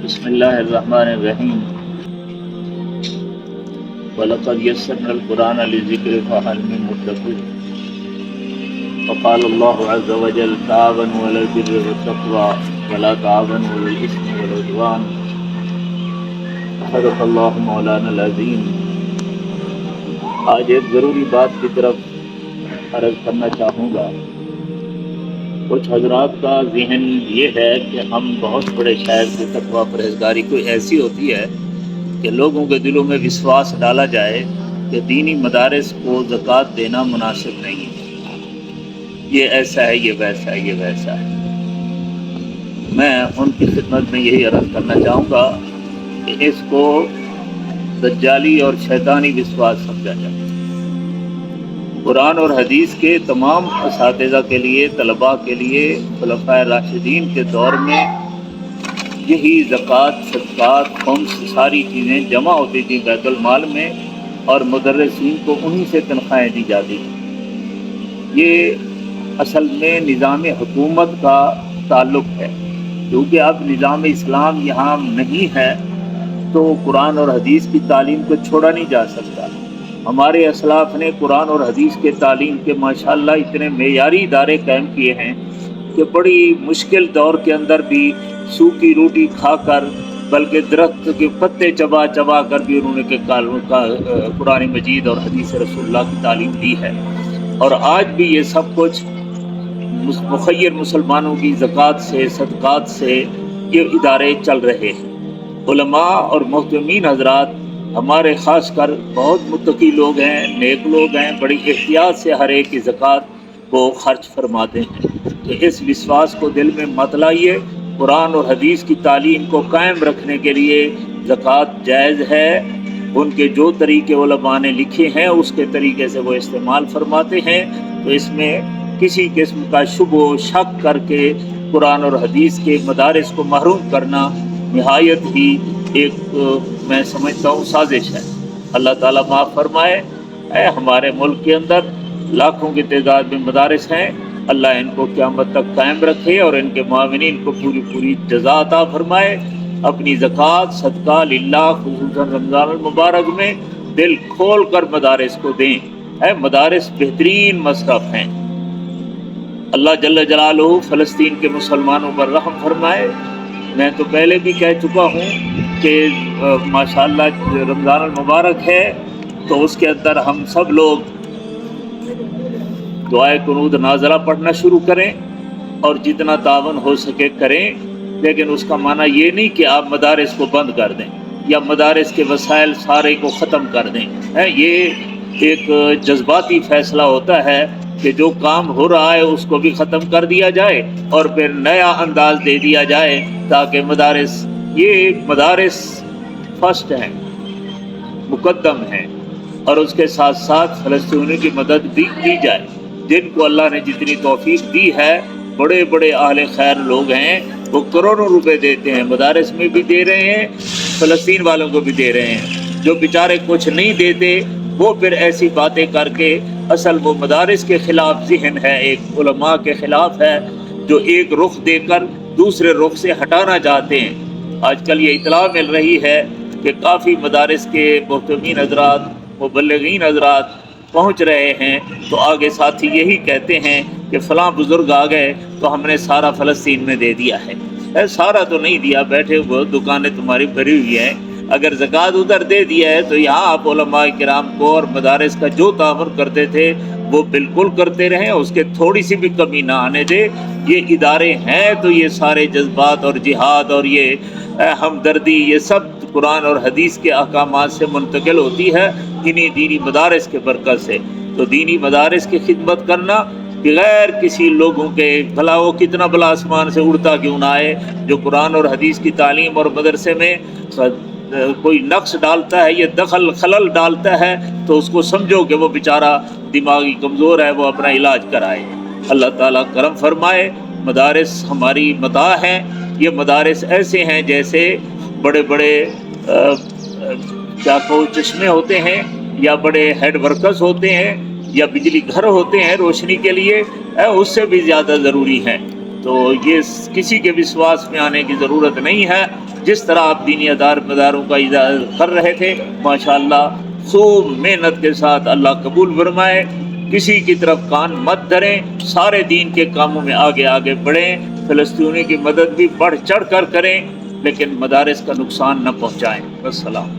بسم اللہ الرحمن الرحیم وَلَقَدْ يَسَّرْنَا الْقُرْآنَ لِلذِّكْرِ فَهَلْ مِن مُّدَّكِرٍ وقال الله عز وجل تعاونوا على البر والتقوى ولا تعاونوا على الإثم والعدوان صدق اللہ مولانا العظیم۔ آج ایک ضروری بات کی طرف عرض کرنا چاہوں گا۔ کچھ حضرات کا ذہن یہ ہے کہ ہم بہت بڑے شاعر کی تقویٰ پرہیزگاری کوئی ایسی ہوتی ہے کہ لوگوں کے دلوں میں وشواس ڈالا جائے کہ دینی مدارس کو زکوٰۃ دینا مناسب نہیں ہے، یہ ایسا ہے، یہ ویسا ہے، یہ ویسا ہے۔ میں ان کی خدمت میں یہی عرض کرنا چاہوں گا کہ اس کو دجالی اور شیطانی وشواس سمجھا جائے۔ قرآن اور حدیث کے تمام اساتذہ کے لیے، طلباء کے لیے، خلفائے راشدین کے دور میں یہی زکوٰۃ، صدقات، خمس، ساری چیزیں جمع ہوتی تھیں بیت المال میں، اور مدرسین کو انہی سے تنخواہیں دی جاتی تھیں۔ یہ اصل میں نظام حکومت کا تعلق ہے، کیونکہ اب نظام اسلام یہاں نہیں ہے تو قرآن اور حدیث کی تعلیم کو چھوڑا نہیں جا سکتا۔ ہمارے اسلاف نے قرآن اور حدیث کے تعلیم کے ماشاءاللہ اتنے معیاری ادارے قائم کیے ہیں کہ بڑی مشکل دور کے اندر بھی سوکھی روٹی کھا کر، بلکہ درخت کے پتے چبا چبا کر بھی انہوں نے قرآن مجید اور حدیث رسول اللہ کی تعلیم دی ہے، اور آج بھی یہ سب کچھ مخیر مسلمانوں کی زکوٰۃ سے، صدقات سے یہ ادارے چل رہے ہیں۔ علماء اور محترمین حضرات ہمارے خاص کر بہت متقی لوگ ہیں، نیک لوگ ہیں، بڑی احتیاط سے ہر ایک کی زکوٰۃ کو خرچ فرماتے ہیں۔ تو اس وشواس کو دل میں مت لائیے۔ قرآن اور حدیث کی تعلیم کو قائم رکھنے کے لیے زکوٰۃ جائز ہے۔ ان کے جو طریقے علماء نے لکھے ہیں اس کے طریقے سے وہ استعمال فرماتے ہیں، تو اس میں کسی قسم کا شبہ و شک کر کے قرآن اور حدیث کے مدارس کو محروم کرنا نہایت ہی ایک میں سمجھتا ہوں سازش ہے۔ اللہ تعالیٰ معاف فرمائے۔ ہمارے ملک کے اندر لاکھوں کی تعداد میں مدارس ہیں، اللہ ان کو قیامت تک قائم رکھے اور ان کے معاونین کو پوری جزا عطا فرمائے۔ اپنی زکوٰۃ، صدقہ للہ، خصوصاً رمضان المبارک میں دل کھول کر مدارس کو دیں۔ مدارس بہترین مصرف ہیں۔ اللہ جل جلالہ فلسطین کے مسلمانوں پر رحم فرمائے۔ میں تو پہلے بھی کہہ چکا ہوں کہ ماشاءاللہ رمضان المبارک ہے تو اس کے اندر ہم سب لوگ دعائے قنوت نازلہ پڑھنا شروع کریں اور جتنا تعاون ہو سکے کریں، لیکن اس کا معنی یہ نہیں کہ آپ مدارس کو بند کر دیں یا مدارس کے وسائل سارے کو ختم کر دیں۔ یہ ایک جذباتی فیصلہ ہوتا ہے کہ جو کام ہو رہا ہے اس کو بھی ختم کر دیا جائے اور پھر نیا انداز دے دیا جائے، تاکہ مدارس فرسٹ ہیں، مقدم ہیں، اور اس کے ساتھ ساتھ فلسطینیوں کی مدد بھی کی جائے۔ جن کو اللہ نے جتنی توفیق دی ہے، بڑے بڑے اہل خیر لوگ ہیں، وہ کروڑوں روپے دیتے ہیں، مدارس میں بھی دے رہے ہیں، فلسطین والوں کو بھی دے رہے ہیں۔ جو بیچارے کچھ نہیں دیتے وہ پھر ایسی باتیں کر کے، اصل وہ مدارس کے خلاف ذہن ہے، ایک علماء کے خلاف ہے، جو ایک رخ دے کر دوسرے رخ سے ہٹانا چاہتے ہیں۔ آج کل یہ اطلاع مل رہی ہے کہ کافی مدارس کے محترمین حضرات، مبلغین حضرات پہنچ رہے ہیں، تو آگے ساتھی یہی کہتے ہیں کہ فلاں بزرگ آ گئے تو ہم نے سارا فلسطین میں دے دیا ہے۔ سارا تو نہیں دیا، بیٹھے ہوئے دکانیں تمہاری بھری ہوئی ہیں، اگر زکوٰۃ ادھر دے دیا ہے تو یہاں آپ علماء کرام کو اور مدارس کا جو تعاون کرتے تھے وہ بالکل کرتے رہیں، اس کے تھوڑی سی بھی کمی نہ آنے دے۔ یہ ادارے ہیں تو یہ سارے جذبات اور جہاد اور یہ ہمدردی، یہ سب قرآن اور حدیث کے احکامات سے منتقل ہوتی ہے، انہی دینی مدارس کے برکت سے۔ تو دینی مدارس کی خدمت کرنا بغیر کسی لوگوں کے، بھلا وہ کتنا بلا آسمان سے اڑتا کیوں نہ آئے، جو قرآن اور حدیث کی تعلیم اور مدرسے میں کوئی نقص ڈالتا ہے، یہ خلل ڈالتا ہے، تو اس کو سمجھو کہ وہ بیچارہ دماغی کمزور ہے، وہ اپنا علاج کرائے۔ اللہ تعالیٰ کرم فرمائے۔ مدارس ہماری متاع ہیں۔ یہ مدارس ایسے ہیں جیسے بڑے بڑے چشمے ہوتے ہیں، یا بڑے ہیڈ ورکرز ہوتے ہیں، یا بجلی گھر ہوتے ہیں روشنی کے لیے، اس سے بھی زیادہ ضروری ہیں۔ تو یہ کسی کے وشواس میں آنے کی ضرورت نہیں ہے. جس طرح آپ دینی مداروں کا اجازت کر رہے تھے ماشاءاللہ خوب محنت کے ساتھ اللہ قبول فرمائے. کسی کی طرف کان مت دھریں، سارے دین کے کاموں میں آگے آگے بڑھیں، فلسطینی کی مدد بھی بڑھ چڑھ کر کریں، لیکن مدارس کا نقصان نہ پہنچائیں. السلام.